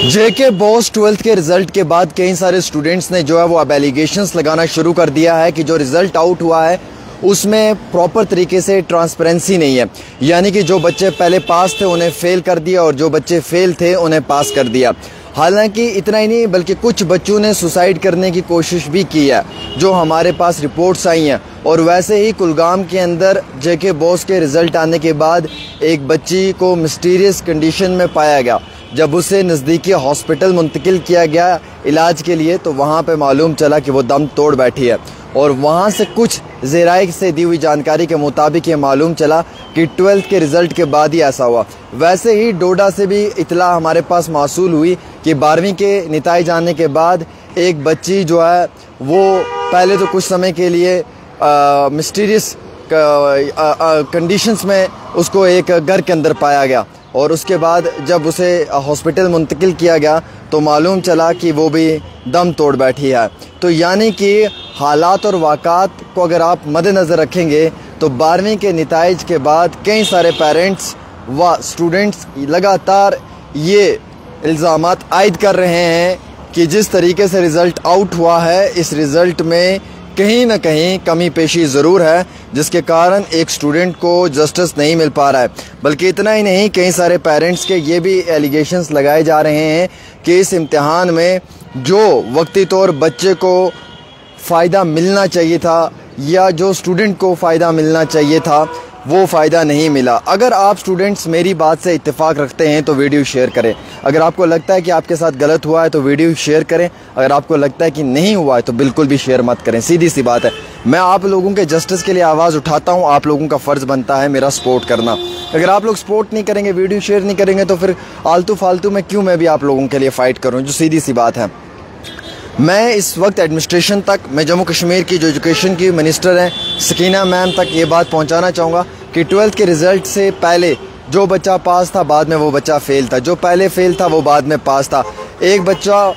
जेके boss 12th के result के बाद कई सारे स्टूडेंट्स ने जो है वो अब एलिगेशंस लगाना शुरू कर दिया है कि जो रिजल्ट आउट हुआ है उसमें प्रॉपर तरीके से ट्रांसपेरेंसी नहीं है। यानी कि जो बच्चे पहले पास थे उन्हें फेल कर दिया और जो बच्चे फेल थे उन्हें पास कर दिया। हालांकि इतना ही नहीं बल्कि कुछ बच्चों ने सुसाइड करने की कोशिश भी की है, जो हमारे पास रिपोर्ट्स आई हैं। और वैसे ही कुलगाम के अंदर जेके बॉस के रिज़ल्ट आने के बाद एक बच्ची को मिस्टीरियस कंडीशन में पाया गया। जब उसे नज़दीकी हॉस्पिटल मुंतकिल किया गया इलाज के लिए तो वहाँ पे मालूम चला कि वो दम तोड़ बैठी है। और वहाँ से कुछ ज़राए से दी हुई जानकारी के मुताबिक ये मालूम चला कि 12th के रिज़ल्ट के बाद ही ऐसा हुआ। वैसे ही डोडा से भी इतला हमारे पास मौसूल हुई कि 12वीं के निताइज आने के बाद एक बच्ची जो है वो पहले तो कुछ समय के लिए मिस्टीरियस कंडीशंस में उसको एक घर के अंदर पाया गया और उसके बाद जब उसे हॉस्पिटल मुंतकिल किया गया तो मालूम चला कि वो भी दम तोड़ बैठी है। तो यानी कि हालात और वाक़ात को अगर आप मद्देनज़र रखेंगे तो 12वीं के निताइज के बाद कई सारे पेरेंट्स व स्टूडेंट्स लगातार ये इल्ज़ामात आयद कर रहे हैं कि जिस तरीके से रिज़ल्ट आउट हुआ है इस रिज़ल्ट में कहीं ना कहीं कमी पेशी ज़रूर है, जिसके कारण एक स्टूडेंट को जस्टिस नहीं मिल पा रहा है। बल्कि इतना ही नहीं, कई सारे पेरेंट्स के ये भी एलिगेशंस लगाए जा रहे हैं कि इस इम्तिहान में जो वक्ती तौर बच्चे को फ़ायदा मिलना चाहिए था या जो स्टूडेंट को फ़ायदा मिलना चाहिए था वो फ़ायदा नहीं मिला। अगर आप स्टूडेंट्स मेरी बात से इत्तेफाक रखते हैं तो वीडियो शेयर करें। अगर आपको लगता है कि आपके साथ गलत हुआ है तो वीडियो शेयर करें। अगर आपको लगता है कि नहीं हुआ है तो बिल्कुल भी शेयर मत करें। सीधी सी बात है, मैं आप लोगों के जस्टिस के लिए आवाज़ उठाता हूँ। आप लोगों का फ़र्ज़ बनता है मेरा सपोर्ट करना। अगर आप लोग सपोर्ट नहीं करेंगे, वीडियो शेयर नहीं करेंगे तो फिर आलतू फालतू में क्यों मैं भी आप लोगों के लिए फ़ाइट करूँ, जो सीधी सी बात है। मैं इस वक्त एडमिनिस्ट्रेशन तक, मैं जम्मू कश्मीर की जो एजुकेशन की मिनिस्टर हैं सकीना मैम तक ये बात पहुंचाना चाहूँगा कि 12th के रिज़ल्ट से पहले जो बच्चा पास था बाद में वो बच्चा फ़ेल था, जो पहले फ़ेल था वो बाद में पास था। एक बच्चा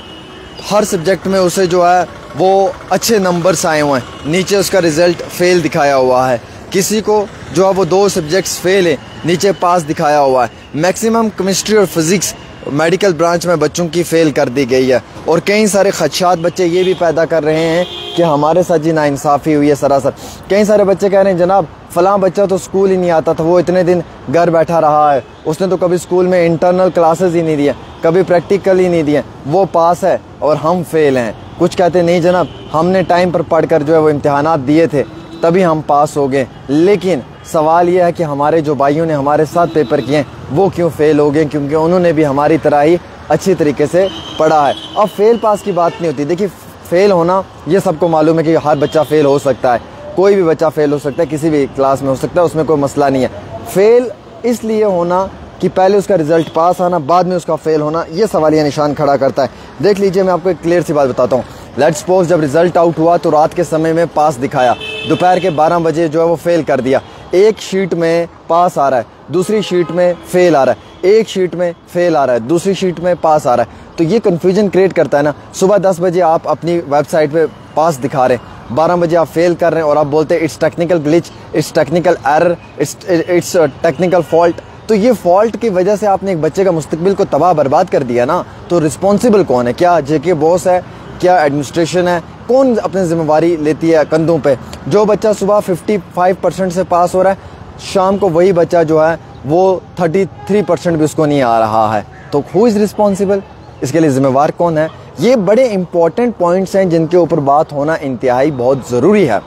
हर सब्जेक्ट में उसे जो है वो अच्छे नंबर्स आए हुए हैं, नीचे उसका रिज़ल्ट फ़ेल दिखाया हुआ है। किसी को जो है वो 2 सब्जेक्ट्स फ़ेल हैं, नीचे पास दिखाया हुआ है। मैक्सिमम केमिस्ट्री और फिज़िक्स मेडिकल ब्रांच में बच्चों की फ़ेल कर दी गई है। और कई सारे खदशात बच्चे ये भी पैदा कर रहे हैं कि हमारे साथ जी नाइंसाफ़ी हुई है सरासर। कई सारे बच्चे कह रहे हैं जनाब फ़लाँ बच्चा तो स्कूल ही नहीं आता था, वो इतने दिन घर बैठा रहा है, उसने तो कभी स्कूल में इंटरनल क्लासेस ही नहीं दिए, कभी प्रैक्टिकल ही नहीं दिए, वो पास है और हम फेल हैं। कुछ कहते नहीं जनाब हमने टाइम पर पढ़ कर जो है वो इम्तिहानात दिए थे तभी हम पास हो गए। लेकिन सवाल यह है कि हमारे जो भाइयों ने हमारे साथ पेपर किए वो क्यों फ़ेल हो गए, क्योंकि उन्होंने भी हमारी तरह ही अच्छी तरीके से पढ़ा है। अब फेल पास की बात नहीं होती। देखिए फ़ेल होना ये सबको मालूम है कि हर बच्चा फ़ेल हो सकता है, कोई भी बच्चा फ़ेल हो सकता है, किसी भी क्लास में हो सकता है, उसमें कोई मसला नहीं है। फ़ेल इसलिए होना कि पहले उसका रिज़ल्ट पास आना बाद में उसका फ़ेल होना, ये सवालिया निशान खड़ा करता है। देख लीजिए मैं आपको एक क्लियर सी बात बताता हूँ। लेट्स सपोज जब रिज़ल्ट आउट हुआ तो रात के समय में पास दिखाया, दोपहर के 12 बजे जो है वो फ़ेल कर दिया। एक शीट में पास आ रहा है, दूसरी शीट में फ़ेल आ रहा है, एक शीट में फ़ेल आ रहा है, दूसरी शीट में पास आ रहा है। तो ये कन्फ्यूजन क्रिएट करता है ना। सुबह 10 बजे आप अपनी वेबसाइट पे पास दिखा रहे हैं, 12 बजे आप फेल कर रहे हैं और आप बोलते हैं it's technical glitch, it's technical error, it's technical fault. तो ये फॉल्ट की वजह से आपने एक बच्चे का मुस्तकबिल को तबाह बर्बाद कर दिया ना। तो रिस्पॉन्सिबल कौन है? क्या जेके बॉस है, क्या एडमिनिस्ट्रेशन है? कौन अपनी जिम्मेवारी लेती है कंधों पे? जो बच्चा सुबह 55% से पास हो रहा है, शाम को वही बच्चा जो है वो 33% भी उसको नहीं आ रहा है। तो हु इज़ रिस्पॉन्सिबल? इसके लिए ज़िम्मेवार कौन है? ये बड़े इंपॉर्टेंट पॉइंट्स हैं जिनके ऊपर बात होना इंतहाई बहुत ज़रूरी है।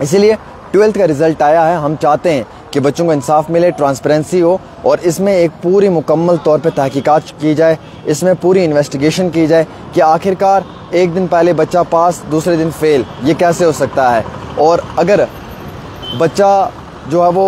इसीलिए 12th का रिज़ल्ट आया है। हम चाहते हैं कि बच्चों को इंसाफ मिले, ट्रांसपेरेंसी हो और इसमें एक पूरी मुकम्मल तौर पे तहकीकात की जाए, इसमें पूरी इन्वेस्टिगेशन की जाए कि आखिरकार एक दिन पहले बच्चा पास दूसरे दिन फेल, ये कैसे हो सकता है। और अगर बच्चा जो है वो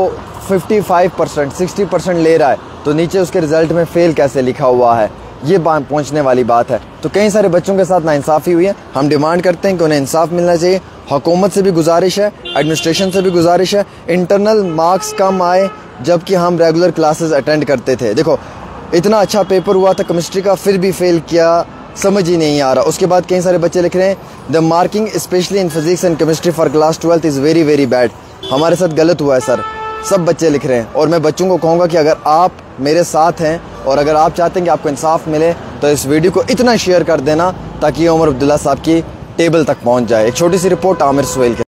55% 60% ले रहा है तो नीचे उसके रिज़ल्ट में फ़ेल कैसे लिखा हुआ है, ये पहुंचने वाली बात है। तो कई सारे बच्चों के साथ नाइंसाफ़ी हुई है। हम डिमांड करते हैं कि उन्हें इंसाफ मिलना चाहिए। हुकूमत से भी गुजारिश है, एडमिनिस्ट्रेशन से भी गुजारिश है। इंटरनल मार्क्स कम आए जबकि हम रेगुलर क्लासेस अटेंड करते थे। देखो इतना अच्छा पेपर हुआ था केमिस्ट्री का, फिर भी फेल किया, समझ ही नहीं आ रहा। उसके बाद कई सारे बच्चे लिख रहे हैं the marking specially in physics and chemistry for class 12th is very very bad. हमारे साथ गलत हुआ है सर। सब बच्चे लिख रहे हैं। और मैं बच्चों को कहूँगा कि अगर आप मेरे साथ हैं और अगर आप चाहते हैं कि आपको इंसाफ मिले तो इस वीडियो को इतना शेयर कर देना ताकि उमर अब्दुल्ला साहब की टेबल तक पहुँच जाए। एक छोटी सी रिपोर्ट आमिर सुहेल के।